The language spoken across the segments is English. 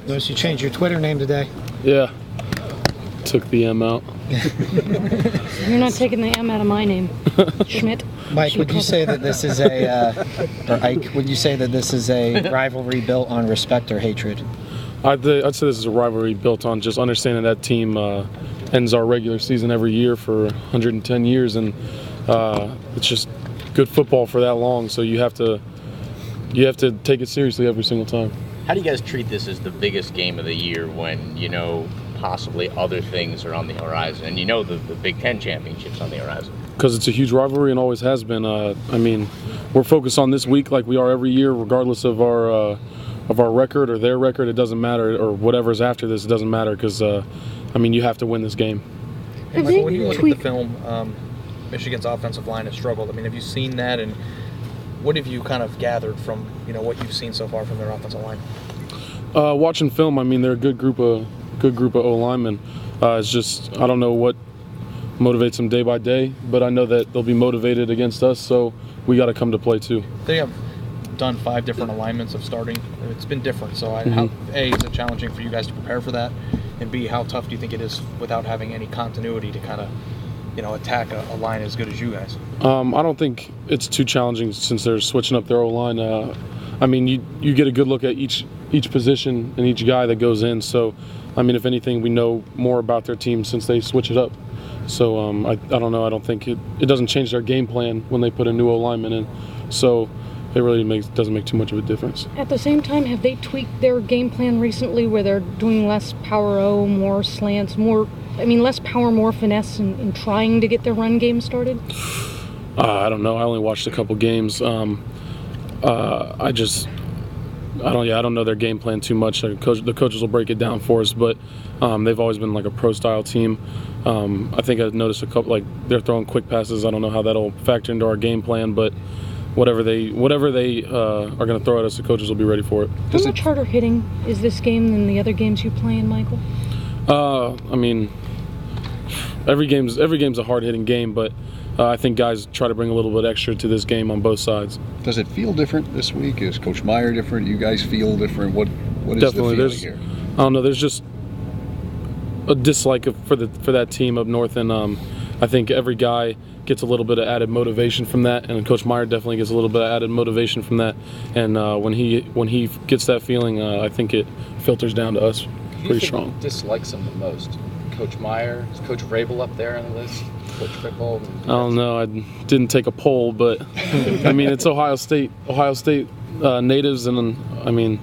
Notice you changed your Twitter name today. Yeah. Took the M out. You're not taking the M out of my name, Schmidt. Mike, would you say that this is or Ike, would you say that this is a rivalry built on respect or hatred? I'd say this is a rivalry built on just understanding that team ends our regular season every year for 110 years, and it's just good football for that long. So you have to take it seriously every single time. How do you guys treat this as the biggest game of the year when you know possibly other things are on the horizon, and you know the Big Ten championship's on the horizon? Because it's a huge rivalry and always has been. I mean, we're focused on this week like we are every year, regardless of our record or their record. It doesn't matter, or whatever's after this, it doesn't matter. Because I mean, you have to win this game. Hey, Michael, when you look at the film, Michigan's offensive line has struggled. I mean, have you seen that, and what have you kind of gathered from what you've seen so far from their offensive line? Watching film, I mean, they're a good group of O linemen. It's just I don't know what motivates them day by day, but I know that they'll be motivated against us, so we got to come to play too. They have done 5 different alignments of starting. It's been different. So how, A, is it challenging for you guys to prepare for that? And B, how tough do you think it is without having any continuity to kind of attack a line as good as you guys? I don't think it's too challenging since they're switching up their O-line. I mean, you get a good look at each position and each guy that goes in. So, I mean, if anything, we know more about their team since they switch it up. So, I don't know. I don't think it doesn't change their game plan when they put a new O-lineman in. So, it really doesn't make too much of a difference. At the same time, have they tweaked their game plan recently where they're doing less power O, more slants, less power, more finesse in trying to get their run game started? I don't know. I only watched a couple games. I don't know their game plan too much. The coaches will break it down for us, but they've always been like a pro-style team. I think I've noticed a couple, like they're throwing quick passes. I don't know how that'll factor into our game plan, but whatever they are going to throw at us, the coaches will be ready for it. How much harder hitting is this game than the other games you play in, Michael? I mean, every game's a hard-hitting game, but I think guys try to bring a little bit extra to this game on both sides. Does it feel different this week? Is Coach Meyer different? You guys feel different? What is Definitely, the feeling here? I don't know. There's just a dislike for that team up north, and I think every guy gets a little bit of added motivation from that, and Coach Meyer definitely gets a little bit of added motivation from that. And when he gets that feeling, I think it filters down to us pretty strong. Who dislikes him the most? Coach Meyer? Is Coach Vrabel up there on the list? Coach Fickle? I don't know. I didn't take a poll, but I mean, it's Ohio State natives, and I mean,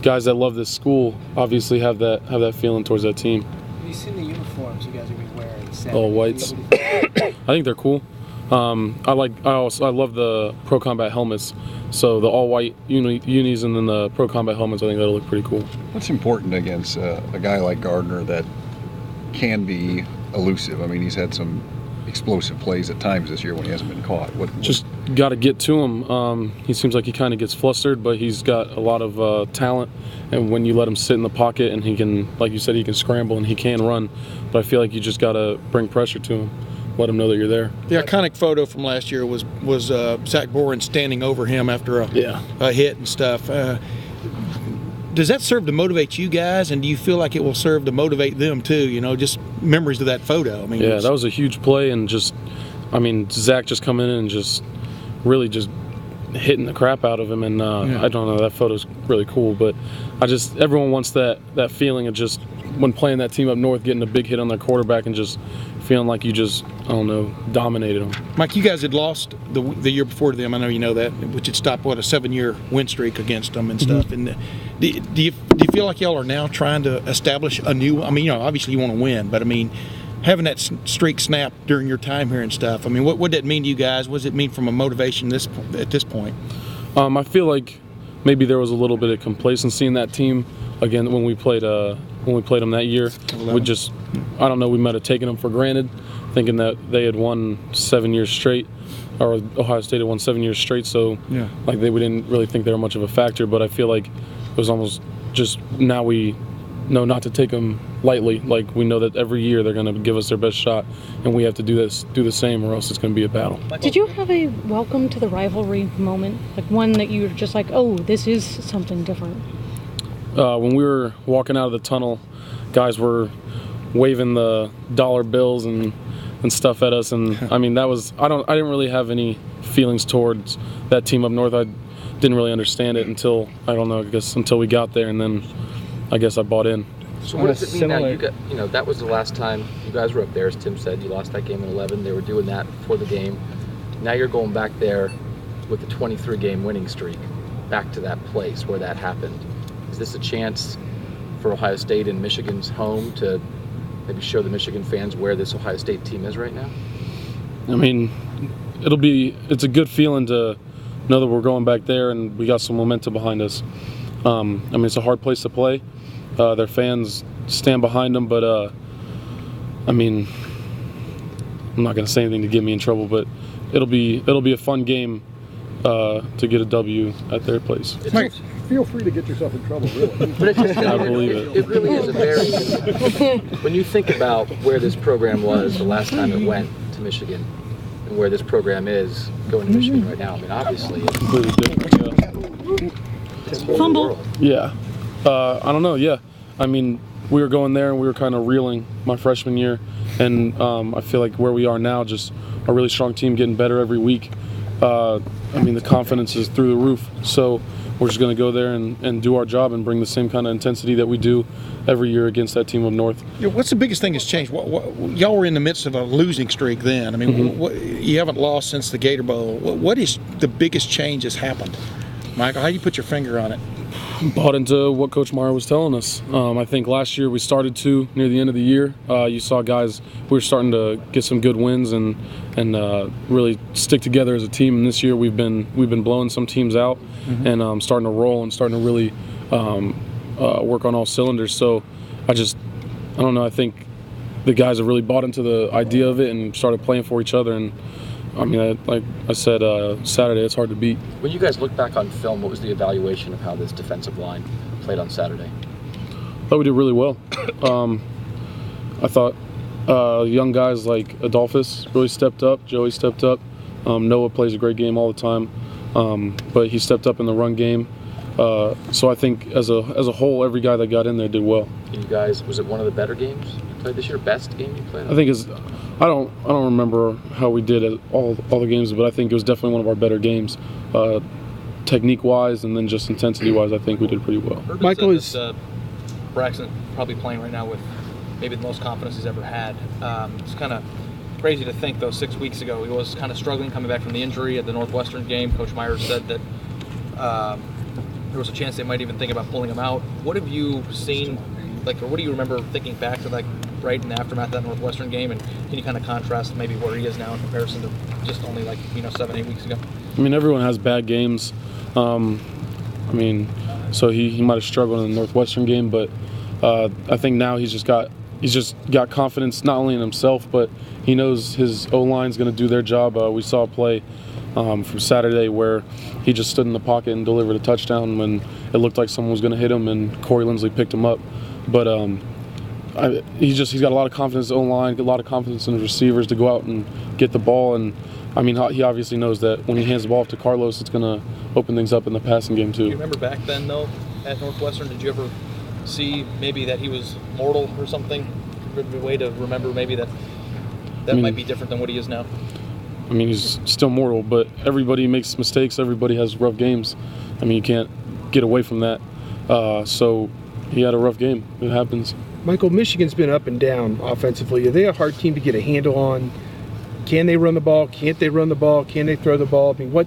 guys that love this school obviously have that feeling towards that team. Have you seen the uniforms you guys are going to be wearing? Saturday? All whites. I think they're cool. I love the Pro Combat helmets. So the all white unis and then the Pro Combat helmets, I think that'll look pretty cool. What's important against a guy like Gardner that can be elusive? I mean, he's had some explosive plays at times this year when he hasn't been caught. Just got to get to him. He seems like he kind of gets flustered, but he's got a lot of talent. And when you let him sit in the pocket, and he can, like you said, he can scramble and he can run. But I feel like you just got to bring pressure to him. Let him know that you're there. The iconic photo from last year was Zach Boren standing over him after a hit and stuff. Does that serve to motivate you guys, and do you feel like it will serve to motivate them too? Just memories of that photo. I mean, that was a huge play, and Zach just coming in and just really just hitting the crap out of him, and I don't know, that photo's really cool. But everyone wants that feeling of just when playing that team up north, getting a big hit on their quarterback and just feeling like you just, I don't know, dominated them. Mike, you guys had lost the year before to them. I know you know that, which had stopped, a 7-year win streak against them and stuff. And do you feel like y'all are now trying to establish a new, obviously you want to win, but having that streak snap during your time here and stuff, what did that mean to you guys? What does it mean from a motivation at this point? I feel like maybe there was a little bit of complacency in that team again when we played them that year. I don't know, we might have taken them for granted, thinking that they had won 7 years straight, or Ohio State had won 7 years straight, so we didn't really think they were much of a factor. But I feel like it was almost just now we know not to take them lightly. Like, we know that every year they're going to give us their best shot, and we have to do the same, or else it's going to be a battle. Did you have a welcome to the rivalry moment, like one that you were just like, oh, this is something different? when we were walking out of the tunnel, guys were waving the dollar bills and stuff at us, and I mean, that was I didn't really have any feelings towards that team up north. I didn't really understand it until until we got there, and then I guess I bought in. So what does it mean now? That was the last time you guys were up there, as Tim said. You lost that game in 11. They were doing that before the game. Now you're going back there with a 23-game winning streak, back to that place where that happened. Is this a chance for Ohio State and Michigan's home to maybe show the Michigan fans where this Ohio State team is right now? I mean, it's a good feeling to know that we're going back there and we got some momentum behind us. I mean, it's a hard place to play. Their fans stand behind them, but I mean, I'm not going to say anything to get me in trouble, but it'll be a fun game to get a W at their place. Feel free to get yourself in trouble, really. But I believe it. It really is a very. When you think about where this program was the last time it went to Michigan, and where this program is going to Michigan right now, I mean, obviously, it's Completely different. it's a whole Fumble. world. Yeah. I don't know. Yeah. I mean, we were going there and we were kind of reeling my freshman year, and I feel like where we are now, just a really strong team getting better every week. I mean, the confidence is through the roof. So we're just going to go there and do our job and bring the same kind of intensity that we do every year against that team up north. Yeah, what's the biggest thing that's changed? Y'all were in the midst of a losing streak then. I mean, you haven't lost since the Gator Bowl. What is the biggest change that's happened? Michael, how do you put your finger on it? Bought into what Coach Meyer was telling us. I think last year we started to near the end of the year. You saw guys, we were starting to get some good wins and really stick together as a team. And this year we've been blowing some teams out and starting to roll and starting to really work on all cylinders. So I don't know. I think the guys have really bought into the idea of it and started playing for each other. And I mean, like I said, Saturday, it's hard to beat. When you guys look back on film, what was the evaluation of how this defensive line played on Saturday? I thought we did really well. I thought young guys like Adolphus really stepped up. Joey stepped up. Noah plays a great game all the time, but he stepped up in the run game. So I think as a whole, every guy that got in there did well. You guys, was it one of the better games you played this year? Best game you played? I think I don't remember how we did at all the games, but I think it was definitely one of our better games, technique wise, and then just intensity wise. I think we did pretty well. Michael is Braxton probably playing right now with maybe the most confidence he's ever had. It's kind of crazy to think, though, 6 weeks ago he was kind of struggling coming back from the injury at the Northwestern game. Coach Meyer said that there was a chance they might even think about pulling him out. What have you seen, or what do you remember thinking back to right in the aftermath of that Northwestern game, and can you kind of contrast maybe where he is now in comparison to just only 7-8 weeks ago? I mean, everyone has bad games. I mean, so he might have struggled in the Northwestern game, but I think now he's just got confidence not only in himself, but he knows his O-line's going to do their job. We saw a play from Saturday where he just stood in the pocket and delivered a touchdown when it looked like someone was going to hit him, and Corey Lindsley picked him up. But he's got a lot of confidence in the O-line, a lot of confidence in the receivers to go out and get the ball. And I mean, he obviously knows that when he hands the ball off to Carlos, it's going to open things up in the passing game too. Do you remember back then, though, at Northwestern, did you ever see maybe that he was mortal or something? A way to remember maybe that might be different than what he is now? I mean, he's still mortal, but everybody makes mistakes. Everybody has rough games. I mean, you can't get away from that. So he had a rough game. It happens. Michael, Michigan's been up and down offensively. Are they a hard team to get a handle on? Can they run the ball? Can't they run the ball? Can they throw the ball? I mean, what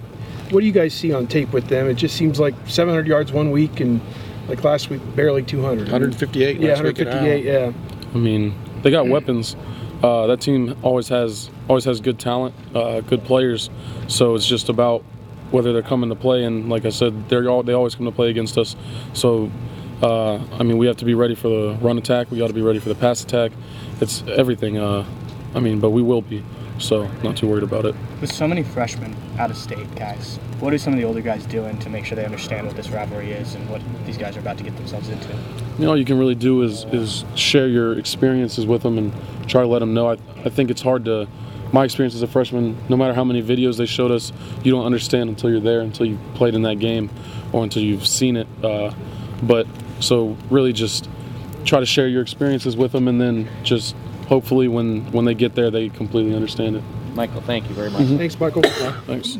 do you guys see on tape with them? It just seems like 700 yards one week and like last week, barely 200. 158 Yeah, last week. 158, yeah. I mean, they got weapons. That team always has good talent, good players. So it's just about whether they're coming to play. And like I said, they always come to play against us. So I mean, we have to be ready for the run attack. We got to be ready for the pass attack. It's everything. I mean, but we will be. So not too worried about it. With so many freshmen out of state, guys, what are some of the older guys doing to make sure they understand what this rivalry is and what these guys are about to get themselves into? You know, all you can really do is share your experiences with them and try to let them know. I think it's hard to, my experience as a freshman, no matter how many videos they showed us, you don't understand until you're there, until you've played in that game or until you've seen it. But So really just try to share your experiences with them, and then just hopefully when they get there, they completely understand it. Michael, thank you very much. Thanks, Michael. Thanks.